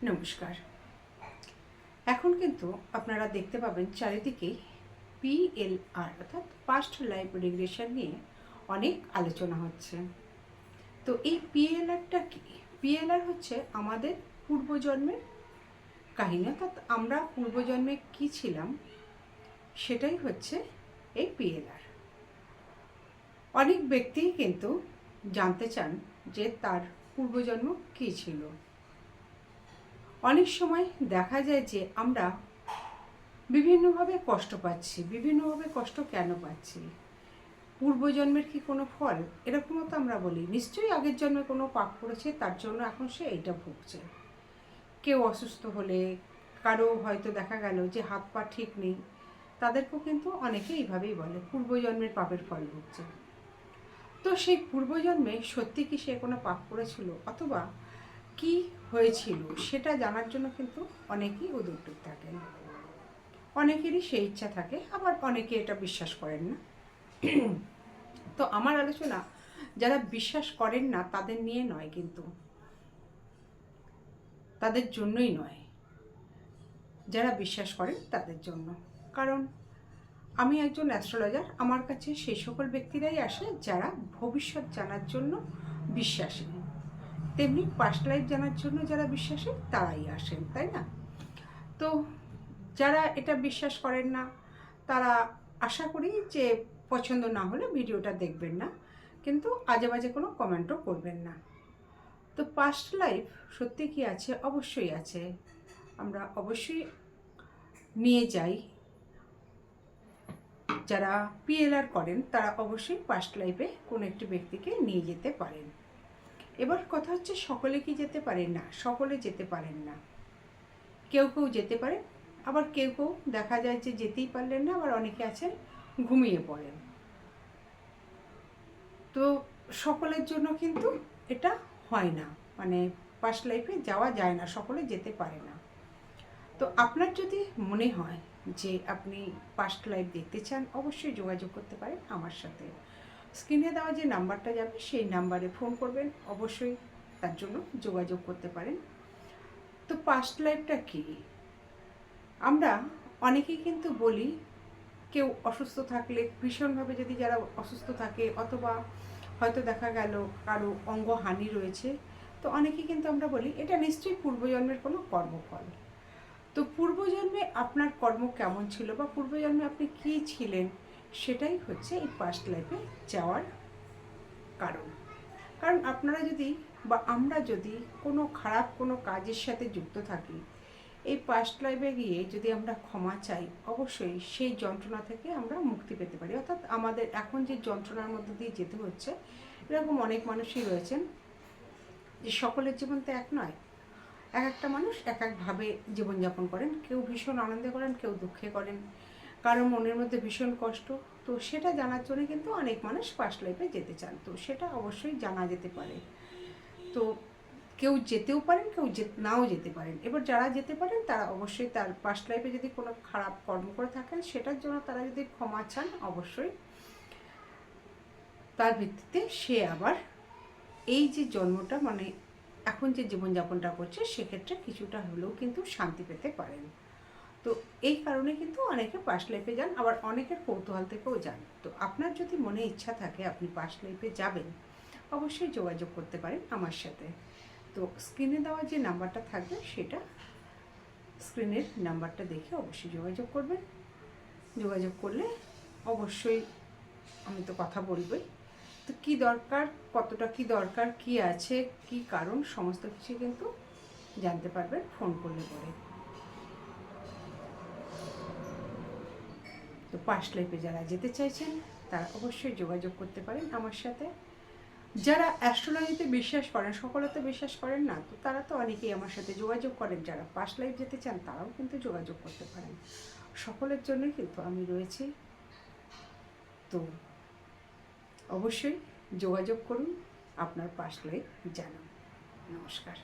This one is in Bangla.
নমস্কার। এখন কিন্তু আপনারা দেখতে পাবেন চারিদিকেই পিএলআর অর্থাৎ পাস্ট লাইফ রিগ্রেশন নিয়ে অনেক আলোচনা হচ্ছে। তো এই পিএলআরটা কি? পিএলআর হচ্ছে আমাদের পূর্বজন্মের কাহিনী, অর্থাৎ আমরা পূর্বজন্মে কি ছিলাম সেটাই হচ্ছে এই পিএলআর। অনেক ব্যক্তিই কিন্তু জানতে চান যে তার পূর্বজন্ম কী ছিল। অনেক সময় দেখা যায় যে আমরা বিভিন্নভাবে কষ্ট পাচ্ছি। বিভিন্নভাবে কষ্ট কেন পাচ্ছি? পূর্বজন্মের কি কোনো ফল? এরকমও তো আমরা বলি নিশ্চয়ই আগের জন্মে কোনো পাপ করেছে, তার জন্য এখন সে এইটা ভুগছে। কেউ অসুস্থ হলে, কারো হয়তো দেখা গেল যে হাত পা ঠিক নেই, তাদেরকেও কিন্তু অনেকে এইভাবেই বলে পূর্বজন্মের পাপের ফল ভুগছে। তো সেই পূর্বজন্মে সত্যি কি সে কোনো পাপ করেছিল, অথবা কি হয়েছিল সেটা জানার জন্য কিন্তু অনেকেই উদ্গ্রীব থাকেন। অনেকেরই সেই ইচ্ছা থাকে, আবার অনেকে এটা বিশ্বাস করেন না। তো আমার আলোচনা যারা বিশ্বাস করেন না তাদের নিয়ে নয়, কিন্তু তাদের জন্যই নয়, যারা বিশ্বাস করেন তাদের জন্য। কারণ আমি একজন অ্যাস্ট্রোলজার, আমার কাছে সেই সকল ব্যক্তিরাই আসে যারা ভবিষ্যৎ জানার জন্য বিশ্বাসী। তেমনি পাস্ট লাইফ জানার জন্য যারা বিশ্বাসী তারাই আসেন, তাই না? তো যারা এটা বিশ্বাস করেন না তারা আশা করি যে পছন্দ না হলে ভিডিওটা দেখবেন না, কিন্তু আজে বাজে কোনো কমেন্টও করবেন না। তো পাস্ট লাইফ সত্যি কি আছে? অবশ্যই আছে। আমরা অবশ্যই নিয়ে যাই। যারা পিএলআর করেন তারা অবশ্যই পাস্ট লাইফে কোনো একটি ব্যক্তিকে নিয়ে যেতে পারেন। এবার কথা হচ্ছে সকলে কি যেতে পারেন? না, সকলে যেতে পারেন না। কেউ কেউ যেতে পারেন, আবার কেউ কেউ দেখা যায় যে যেতেই পারলেন না, আবার অনেকে আছেন ঘুমিয়ে পড়েন। তো সকলের জন্য কিন্তু এটা হয় না, মানে পাস্ট লাইফে যাওয়া যায় না, সকলে যেতে পারে না। তো আপনার যদি মনে হয় যে আপনি পাস্ট লাইফ দেখতে চান, অবশ্যই যোগাযোগ করতে পারেন আমার সাথে। স্ক্রিনে দেওয়া যে নাম্বারটা যাবে সেই নাম্বারে ফোন করবেন, অবশ্যই তার জন্য যোগাযোগ করতে পারেন। তো পাস্ট লাইফটা কী? আমরা অনেকেই কিন্তু বলি, কেউ অসুস্থ থাকলে ভীষণভাবে, যদি যারা অসুস্থ থাকে অথবা হয়তো দেখা গেল কারো অঙ্গহানি রয়েছে, তো অনেকেই কিন্তু আমরা বলি এটা নিশ্চয়ই পূর্বজন্মের কোনো কর্মফল। তো পূর্বজন্মে আপনার কর্ম কেমন ছিল বা পূর্বজন্মে আপনি কী ছিলেন, সেটাই হচ্ছে এই পাস্ট লাইফে যাওয়ার কারণ। কারণ আপনারা যদি বা আমরা যদি কোনো খারাপ কোনো কাজের সাথে যুক্ত থাকি, এই পাস্ট লাইফে গিয়ে যদি আমরা ক্ষমা চাই, অবশ্যই সেই যন্ত্রণা থেকে আমরা মুক্তি পেতে পারি। অর্থাৎ আমাদের এখন যে যন্ত্রণার মধ্যে দিয়ে যেতে হচ্ছে, এরকম অনেক মানুষই রয়েছেন, যে সকলের জীবন তো এক নয়। এক একটা মানুষ এক একভাবে জীবনযাপন করেন, কেউ ভীষণ আনন্দে করেন, কেউ দুঃখে করেন, কারো মনের মধ্যে ভীষণ কষ্ট। তো সেটা জানার জন্য কিন্তু অনেক মানুষ পাস্ট লাইফে যেতে চান, তো সেটা অবশ্যই জানা যেতে পারে। তো কেউ যেতেও পারেন, কেউ নাও যেতে পারেন। এবার যারা যেতে পারেন তারা অবশ্যই তার পাস্ট লাইফে যদি কোনো খারাপ কর্ম করে থাকেন, সেটার জন্য তারা যদি ক্ষমা চান, অবশ্যই তার ভিত্তিতে সে আবার এই যে জন্মটা, মানে এখন যে জীবনযাপনটা করছে, সেক্ষেত্রে কিছুটা হলেও কিন্তু শান্তি পেতে পারেন। তো এই কারণে কিন্তু অনেকে পাস্ট লাইফে যান, আবার অনেকের কৌতূহল থেকেও যান। তো আপনার যদি মনে ইচ্ছা থাকে আপনি পাস্ট লাইফে যাবেন, অবশ্যই যোগাযোগ করতে পারেন আমার সাথে। তো স্ক্রিনে দেওয়া যে নাম্বারটা থাকবে, সেটা স্ক্রিনের নাম্বারটা দেখে অবশ্যই যোগাযোগ করবেন। যোগাযোগ করলে অবশ্যই আমি তো কথা বলবই। তো কী দরকার, কতটা কী দরকার, কী আছে, কী কারণ, সমস্ত কিছু কিন্তু জানতে পারবেন ফোন করলে পরে। তো পাস্ট লাইফে যারা যেতে চাইছেন তারা অবশ্যই যোগাযোগ করতে পারেন আমার সাথে। যারা অ্যাস্ট্রোলজিতে বিশ্বাস করেন, সকলে তো বিশ্বাস করেন না, তো তারা তো অনেকেই আমার সাথে যোগাযোগ করেন। যারা পাস্ট লাইফ যেতে চান তারাও কিন্তু যোগাযোগ করতে পারেন। সকলের জন্যই কিন্তু আমি রয়েছি। তো অবশ্যই যোগাযোগ করুন, আপনার পাস্ট লাইফ জানান। নমস্কার।